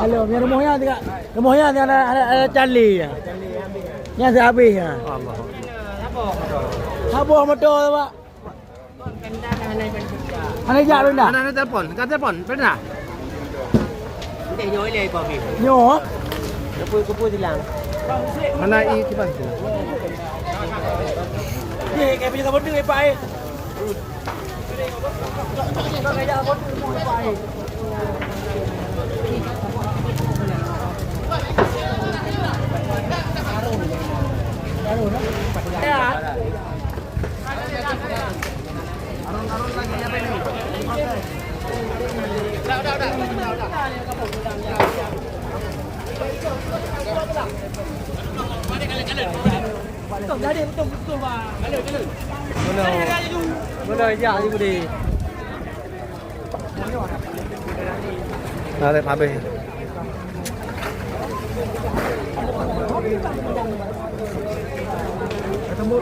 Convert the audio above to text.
Halo, punya rumahnya ada cali ya. Yang saya habis ya. Allah. Habis motor tu pak. Ana jak benda. Mana telepon? Kan telepon, benar? Nanti nyoi le kau bi. Nyo. Kupu silang. Mana i kipas tu? Ye, kayak punya kabut ni pak. Kayak kabut ni pak. Arun lagi apa ini? Betul, betul pak. Benar je ni budi. Ada habis. Ketemu